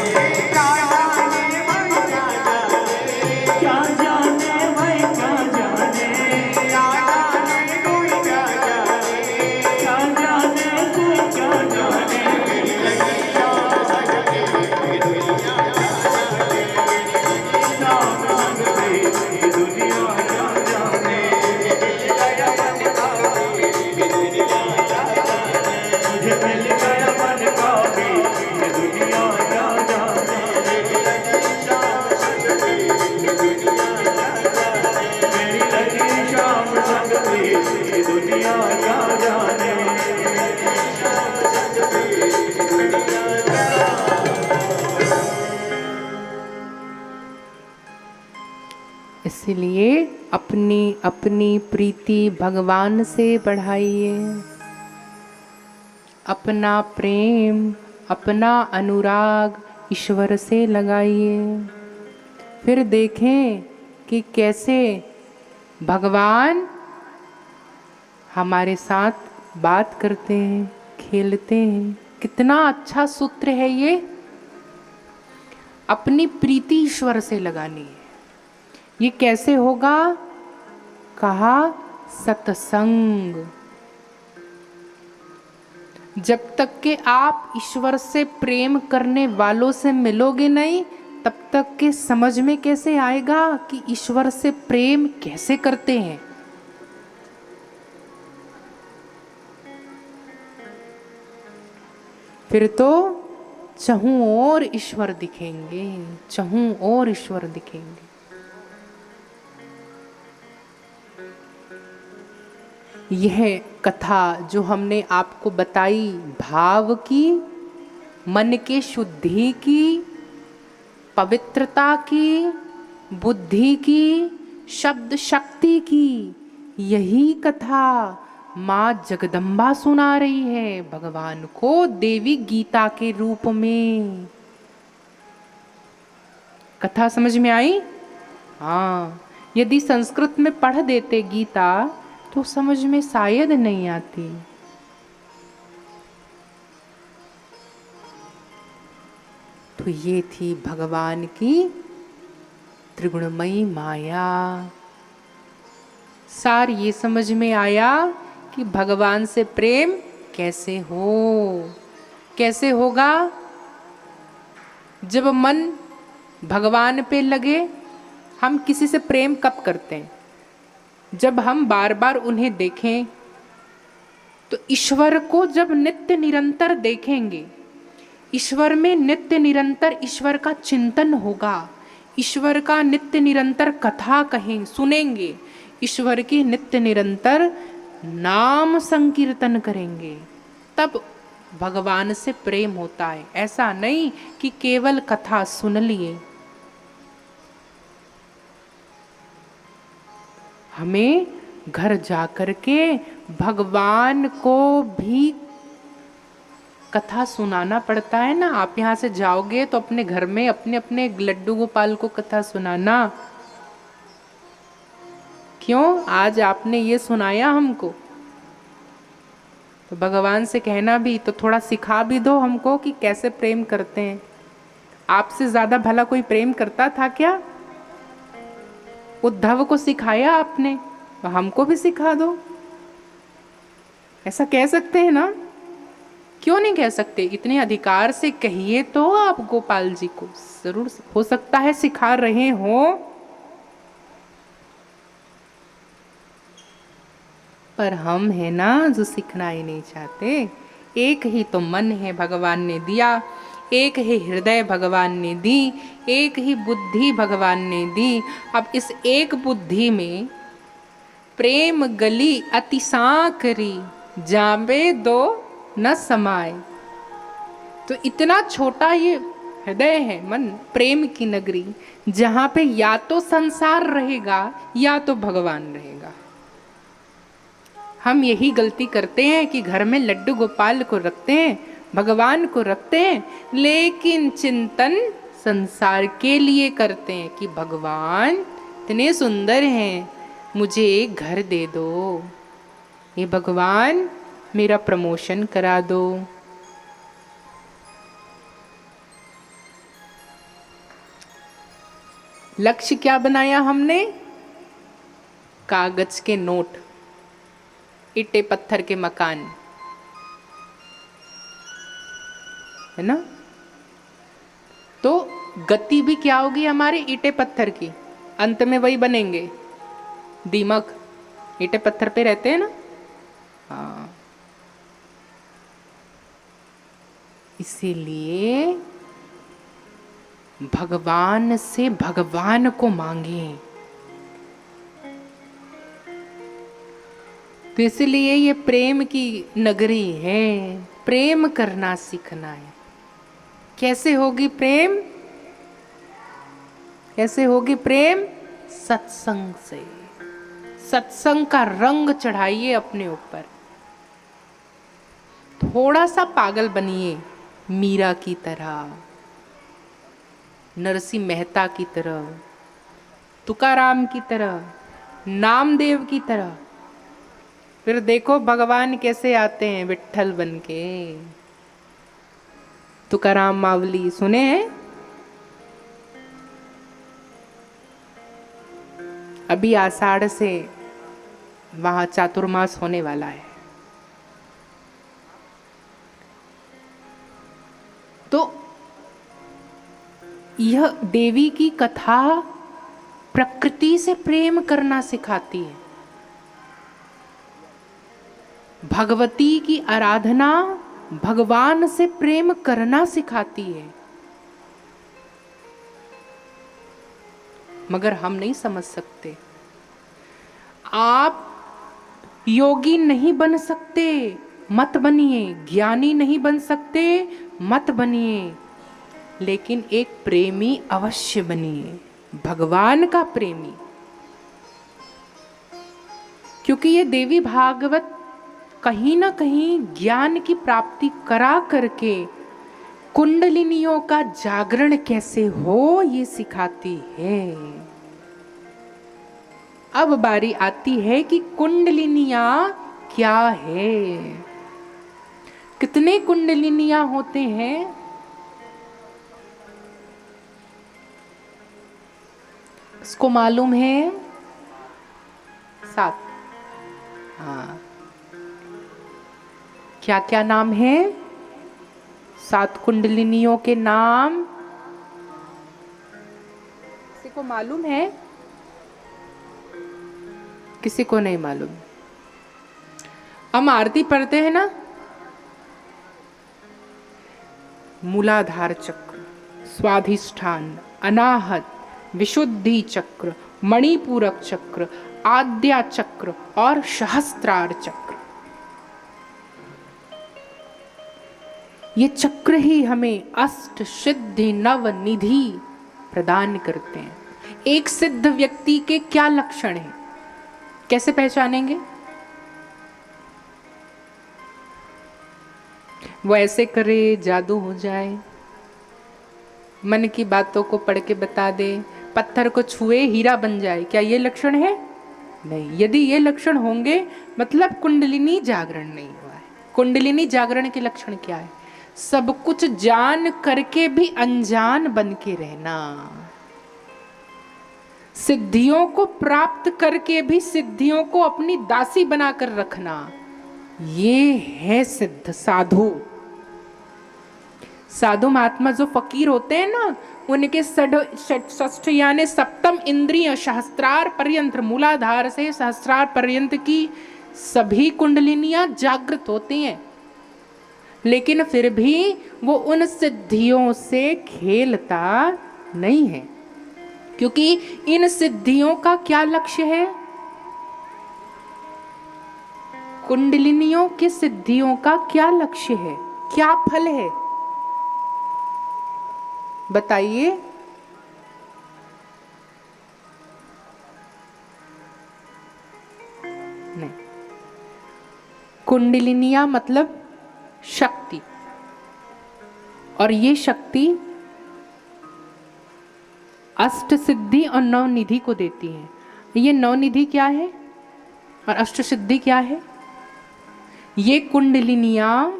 क्या जाने भाई क्या जाने, क्या जाने भाई क्या जाने, क्या जाने कोई क्या जाने, क्या जाने कोई क्या जाने, मेरी लगी शाम संग प्रीत दुनिया क्या जाने, शाम संग प्रीत दुनिया क्या जाने, मुझे मिल गया मन का भी ये दुनिया क्या जाने, मेरी लगी शाम संग प्रीत ये दुनिया क्या जाने। इसलिए अपनी अपनी प्रीति भगवान से बढ़ाइए, अपना प्रेम अपना अनुराग ईश्वर से लगाइए। फिर देखें कि कैसे भगवान हमारे साथ बात करते हैं, खेलते हैं। कितना अच्छा सूत्र है ये, अपनी प्रीति ईश्वर से लगानी है। ये कैसे होगा? कहा सत्संग। जब तक कि आप ईश्वर से प्रेम करने वालों से मिलोगे नहीं, तब तक के समझ में कैसे आएगा कि ईश्वर से प्रेम कैसे करते हैं। फिर तो चहूं और ईश्वर दिखेंगे, चहूं और ईश्वर दिखेंगे। यह कथा जो हमने आपको बताई, भाव की, मन के शुद्धि की, पवित्रता की, बुद्धि की, शब्द शक्ति की, यही कथा माँ जगदम्बा सुना रही है भगवान को देवी गीता के रूप में। कथा समझ में आई? हाँ, यदि संस्कृत में पढ़ देते गीता तो समझ में शायद नहीं आती। तो ये थी भगवान की त्रिगुणमयी माया। सार ये समझ में आया कि भगवान से प्रेम कैसे हो, कैसे होगा? जब मन भगवान पे लगे। हम किसी से प्रेम कब करते हैं? जब हम बार बार उन्हें देखें। तो ईश्वर को जब नित्य निरंतर देखेंगे, ईश्वर में नित्य निरंतर ईश्वर का चिंतन होगा, ईश्वर का नित्य निरंतर कथा कहें सुनेंगे, ईश्वर की नित्य निरंतर नाम संकीर्तन करेंगे, तब भगवान से प्रेम होता है। ऐसा नहीं कि केवल कथा सुन लिए। हमें घर जाकर के भगवान को भी कथा सुनाना पड़ता है ना। आप यहाँ से जाओगे तो अपने घर में अपने अपने लड्डू गोपाल को कथा सुनाना। क्यों? आज आपने ये सुनाया हमको, तो भगवान से कहना भी, तो थोड़ा सिखा भी दो हमको कि कैसे प्रेम करते हैं। आपसे ज्यादा भला कोई प्रेम करता था क्या? उद्धव को सिखाया आपने, तो हमको भी सिखा दो। ऐसा कह सकते हैं ना? क्यों नहीं कह सकते? इतने अधिकार से कहिए तो आप गोपाल जी को। जरूर हो सकता है सिखा रहे हो, पर हम है ना जो सीखना ही नहीं चाहते। एक ही तो मन है भगवान ने दिया, एक ही हृदय भगवान ने दी, एक ही बुद्धि भगवान ने दी। अब इस एक बुद्धि में प्रेम गली अति सांकरी, जाबे दो न समाए। तो इतना छोटा ये हृदय है, मन, प्रेम की नगरी, जहाँ पे या तो संसार रहेगा या तो भगवान रहेगा। हम यही गलती करते हैं कि घर में लड्डू गोपाल को रखते हैं, भगवान को रखते हैं, लेकिन चिंतन संसार के लिए करते हैं कि भगवान इतने सुंदर हैं, मुझे एक घर दे दो, ये भगवान मेरा प्रमोशन करा दो। लक्ष्य क्या बनाया हमने? कागज के नोट, ईंटे पत्थर के मकान, है ना? तो गति भी क्या होगी हमारे ईंटे पत्थर की? अंत में वही बनेंगे, दीमक। ईंटे पत्थर पे रहते हैं ना। हाँ, इसीलिए भगवान से भगवान को मांगे। तो इसलिए ये प्रेम की नगरी है, प्रेम करना सीखना है। कैसे होगी प्रेम? कैसे होगी प्रेम? सत्संग से। सत्संग का रंग चढ़ाइए अपने ऊपर, थोड़ा सा पागल बनिए, मीरा की तरह, नरसिंह मेहता की तरह, तुकाराम की तरह, नामदेव की तरह। फिर देखो भगवान कैसे आते हैं विट्ठल बनके। तुकाराम मावली सुने हैं? अभी आषाढ़ से वहां चातुर्मास होने वाला है। तो यह देवी की कथा प्रकृति से प्रेम करना सिखाती है। भगवती की आराधना भगवान से प्रेम करना सिखाती है। मगर हम नहीं समझ सकते। आप योगी नहीं बन सकते, मत बनिए। ज्ञानी नहीं बन सकते, मत बनिए। लेकिन एक प्रेमी अवश्य बनिए, भगवान का प्रेमी। क्योंकि ये देवी भागवत कहीं ना कहीं ज्ञान की प्राप्ति करा करके कुंडलिनियों का जागरण कैसे हो ये सिखाती है। अब बारी आती है कि कुंडलिनियां क्या है। कितने कुंडलिनियां होते हैं? इसको मालूम है? 7। हाँ, क्या क्या नाम है? 7 कुंडलिनियों के नाम किसी को मालूम है? किसी को नहीं मालूम। हम आरती पढ़ते हैं ना, मूलाधार चक्र, स्वाधिष्ठान, अनाहत, विशुद्धि चक्र, मणिपूरक चक्र, आद्या चक्र और सहस्त्रार चक्र। ये चक्र ही हमें अष्ट सिद्धि नव निधि प्रदान करते हैं। एक सिद्ध व्यक्ति के क्या लक्षण हैं, कैसे पहचानेंगे? वो ऐसे करे जादू हो जाए, मन की बातों को पढ़ के बता दे, पत्थर को छुए हीरा बन जाए, क्या ये लक्षण है? नहीं। यदि ये लक्षण होंगे मतलब कुंडलिनी जागरण नहीं हुआ है। कुंडलिनी जागरण के लक्षण क्या है? सब कुछ जान करके भी अनजान बन के रहना, सिद्धियों को प्राप्त करके भी सिद्धियों को अपनी दासी बनाकर रखना, ये है सिद्ध साधु। साधु महात्मा जो फकीर होते हैं ना, उनके षष्ठ यानी सप्तम इंद्रिय सहस्त्रार पर्यंत, मूलाधार से सहस्त्रार पर्यंत की सभी कुंडलिनियां जागृत होती हैं। लेकिन फिर भी वो उन सिद्धियों से खेलता नहीं है, क्योंकि इन सिद्धियों का क्या लक्ष्य है? कुंडलिनियों की सिद्धियों का क्या लक्ष्य है, क्या फल है, बताइए। नहीं, कुंडलिनियां मतलब शक्ति, और ये शक्ति अष्ट सिद्धि और नौ निधि को देती है। ये नौ निधि क्या है और अष्ट सिद्धि क्या है? ये कुंडलिनियां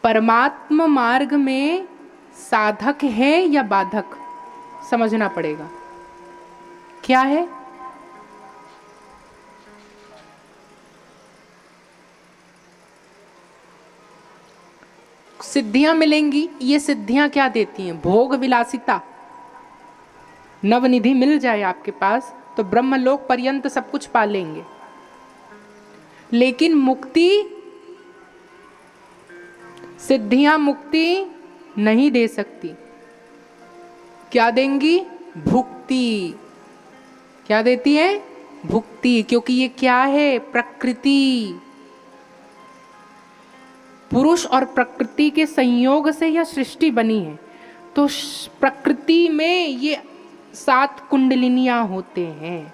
परमात्म मार्ग में साधक है या बाधक, समझना पड़ेगा। क्या है? सिद्धियां मिलेंगी। ये सिद्धियां क्या देती हैं? भोग विलासिता। नवनिधि मिल जाए आपके पास तो ब्रह्मलोक पर्यंत सब कुछ पा लेंगे। लेकिन मुक्ति, सिद्धियां मुक्ति नहीं दे सकती। क्या देंगी? भुक्ति। क्या देती है? भुक्ति। क्योंकि ये क्या है? प्रकृति। पुरुष और प्रकृति के संयोग से यह सृष्टि बनी है। तो प्रकृति में ये 7 कुंडलिनियां होते हैं।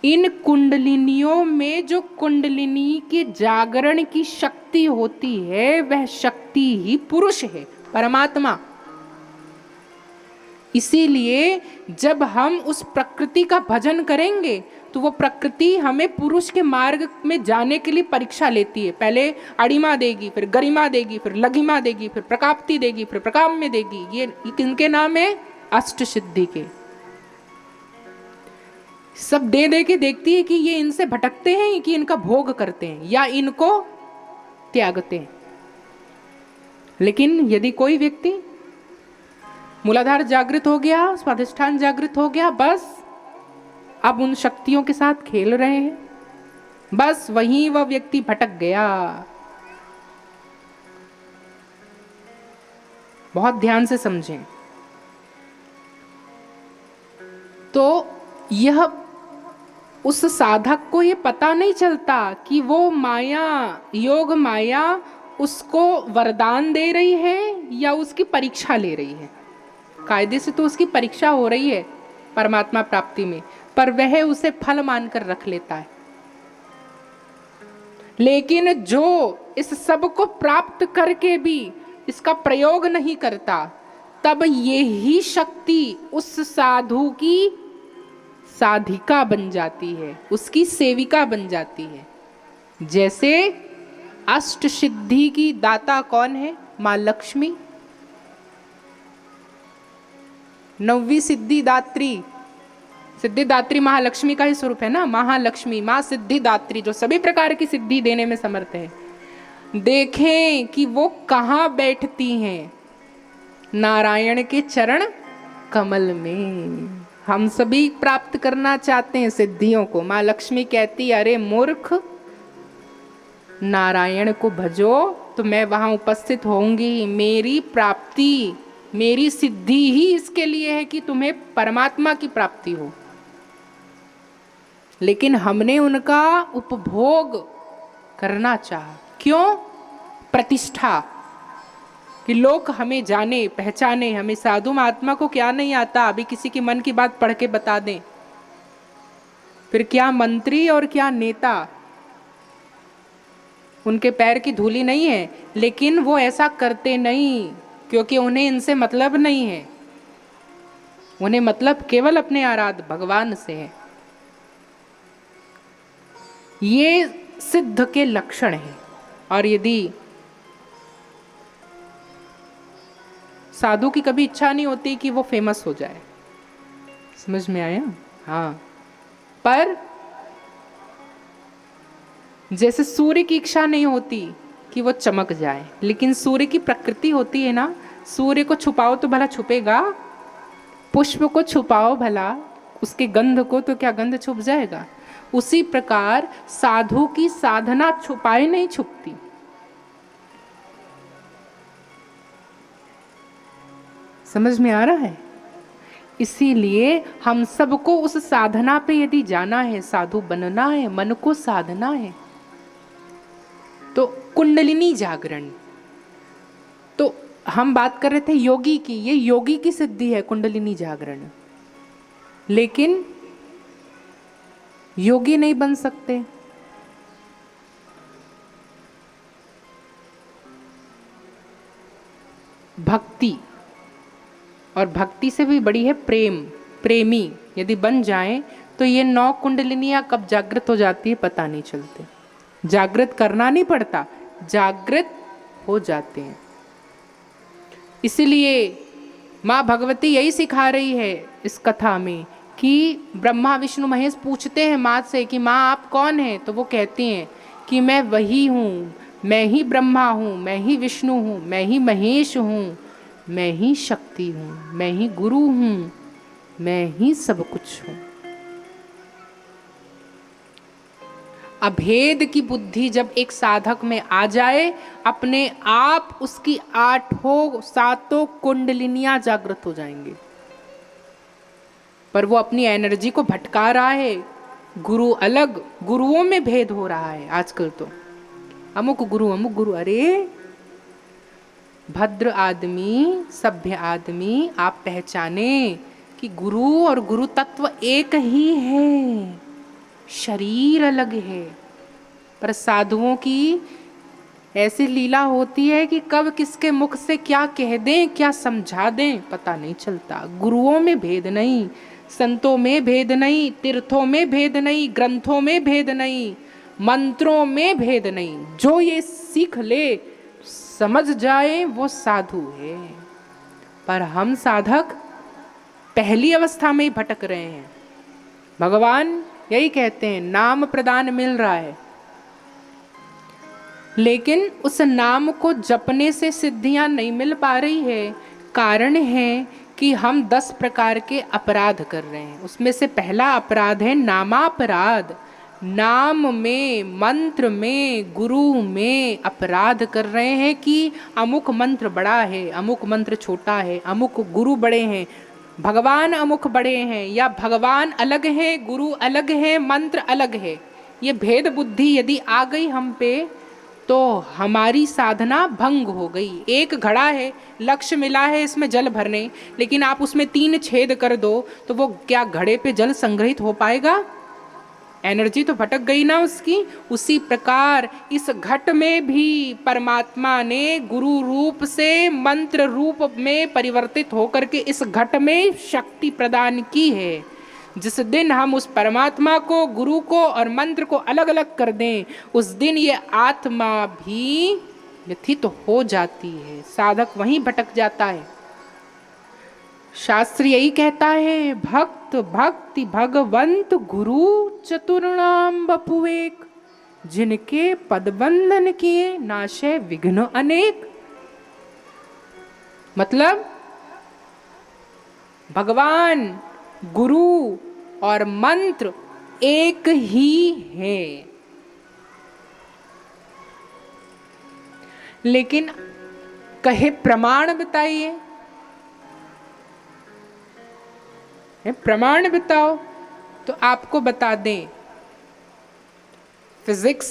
इन कुंडलिनियों में जो कुंडलिनी के जागरण की शक्ति होती है वह शक्ति ही पुरुष है, परमात्मा। इसीलिए जब हम उस प्रकृति का भजन करेंगे तो वो प्रकृति हमें पुरुष के मार्ग में जाने के लिए परीक्षा लेती है। पहले अड़िमा देगी, फिर गरिमा देगी, फिर लघिमा देगी, फिर प्रकाप्ति देगी, फिर प्रकाम्य देगी। ये किनके नाम है? अष्ट सिद्धि के। सब दे दे के देखती है कि ये इनसे भटकते हैं कि इनका भोग करते हैं या इनको त्यागते हैं। लेकिन यदि कोई व्यक्ति मूलाधार जागृत हो गया, स्वाधिष्ठान जागृत हो गया, बस अब उन शक्तियों के साथ खेल रहे हैं, बस वहीं वह व्यक्ति भटक गया। बहुत ध्यान से समझें। तो यह उस साधक को ये पता नहीं चलता कि वो माया, योग माया उसको वरदान दे रही है या उसकी परीक्षा ले रही है। कायदे से तो उसकी परीक्षा हो रही है परमात्मा प्राप्ति में, पर वह उसे फल मानकर रख लेता है। लेकिन जो इस सब को प्राप्त करके भी इसका प्रयोग नहीं करता, तब यही शक्ति उस साधु की साधिका बन जाती है, उसकी सेविका बन जाती है। जैसे अष्ट सिद्धि की दाता कौन है? माँ लक्ष्मी। 9वीं सिद्धिदात्री, सिद्धिदात्री महालक्ष्मी का ही स्वरूप है ना। महालक्ष्मी, माँ सिद्धिदात्री, जो सभी प्रकार की सिद्धि देने में समर्थ है। देखें कि वो कहाँ बैठती हैं? नारायण के चरण कमल में। हम सभी प्राप्त करना चाहते हैं सिद्धियों को। माँ लक्ष्मी कहती, अरे मूर्ख, नारायण को भजो तो मैं वहां उपस्थित होंगी। मेरी प्राप्ति, मेरी सिद्धि ही इसके लिए है कि तुम्हें परमात्मा की प्राप्ति हो। लेकिन हमने उनका उपभोग करना चाहा। क्यों? प्रतिष्ठा, कि लोग हमें जाने पहचाने। हमें साधु महात्मा को क्या नहीं आता, अभी किसी की मन की बात पढ़ के बता दें। फिर क्या मंत्री और क्या नेता, उनके पैर की धूली नहीं है, लेकिन वो ऐसा करते नहीं, क्योंकि उन्हें इनसे मतलब नहीं है। उन्हें मतलब केवल अपने आराध्य भगवान से है। ये सिद्ध के लक्षण हैं। और यदि साधु की कभी इच्छा नहीं होती कि वो फेमस हो जाए, समझ में आया? हाँ, पर जैसे सूर्य की इच्छा नहीं होती कि वो चमक जाए, लेकिन सूर्य की प्रकृति होती है ना, सूर्य को छुपाओ तो भला छुपेगा, पुष्प को छुपाओ भला उसके गंध को, तो क्या गंध छुप जाएगा? उसी प्रकार साधु की साधना छुपाए नहीं छुपती। समझ में आ रहा है? इसीलिए हम सबको उस साधना पे यदि जाना है, साधु बनना है, मन को साधना है, तो कुंडलिनी जागरण। तो हम बात कर रहे थे योगी की, ये योगी की सिद्धि है कुंडलिनी जागरण। लेकिन योगी नहीं बन सकते। भक्ति और भक्ति से भी बड़ी है प्रेम। प्रेमी यदि बन जाएं तो ये 9 कुंडलिनियां कब जागृत हो जाती है पता नहीं चलते। जागृत करना नहीं पड़ता, जागृत हो जाते हैं। इसलिए माँ भगवती यही सिखा रही है इस कथा में कि ब्रह्मा विष्णु महेश पूछते हैं माँ से कि माँ आप कौन हैं, तो वो कहती हैं कि मैं वही हूँ, मैं ही ब्रह्मा हूँ, मैं ही विष्णु हूँ, मैं ही महेश हूँ, मैं ही शक्ति हूँ, मैं ही गुरु हूँ, मैं ही सब कुछ हूँ। अभेद की बुद्धि जब एक साधक में आ जाए, अपने आप उसकी 7 कुंडलिनियां जागृत हो जाएंगी। पर वो अपनी एनर्जी को भटका रहा है। गुरु अलग, गुरुओं में भेद हो रहा है आजकल तो। अमुक गुरु, अरे भद्र आदमी, सभ्य आदमी आप पहचाने कि गुरु और गुरु तत्व एक ही है, शरीर अलग है। पर साधुओं की ऐसी लीला होती है कि कब किसके मुख से क्या कह दें, क्या समझा दें, पता नहीं चलता। गुरुओं में भेद नहीं, संतों में भेद नहीं, तीर्थों में भेद नहीं, ग्रंथों में भेद नहीं, मंत्रों में भेद नहीं। जो ये सीख ले, समझ जाए, वो साधु है। पर हम साधक पहली अवस्था में ही भटक रहे हैं। भगवान यही कहते हैं नाम प्रदान मिल रहा है, लेकिन उस नाम को जपने से सिद्धियां नहीं मिल पा रही है। कारण है कि हम 10 प्रकार के अपराध कर रहे हैं। उसमें से पहला अपराध है नामापराध। नाम में, मंत्र में, गुरु में अपराध कर रहे हैं कि अमुक मंत्र बड़ा है, अमुक मंत्र छोटा है, अमुक गुरु बड़े हैं, भगवान अमुक बड़े हैं, या भगवान अलग है, गुरु अलग है, मंत्र अलग है। ये भेद बुद्धि यदि आ गई हम पे तो हमारी साधना भंग हो गई। एक घड़ा है, लक्ष्य मिला है इसमें जल भरने, लेकिन आप उसमें 3 छेद कर दो तो वो क्या घड़े पे जल संग्रहित हो पाएगा? एनर्जी तो भटक गई ना उसकी। उसी प्रकार इस घट में भी परमात्मा ने गुरु रूप से मंत्र रूप में परिवर्तित होकर के इस घट में शक्ति प्रदान की है। जिस दिन हम उस परमात्मा को, गुरु को और मंत्र को अलग अलग कर दें, उस दिन ये आत्मा भी व्यथित हो जाती है। साधक वहीं भटक जाता है। शास्त्र यही कहता है, भक्त भक्ति भगवंत गुरु चतुर्णाम बपुएक, जिनके पदबंधन किए नाशे विघ्न अनेक। मतलब भगवान, गुरु और मंत्र एक ही है, लेकिन कहे प्रमाण बताइए, प्रमाण बताओ। तो आपको बता दें, फिजिक्स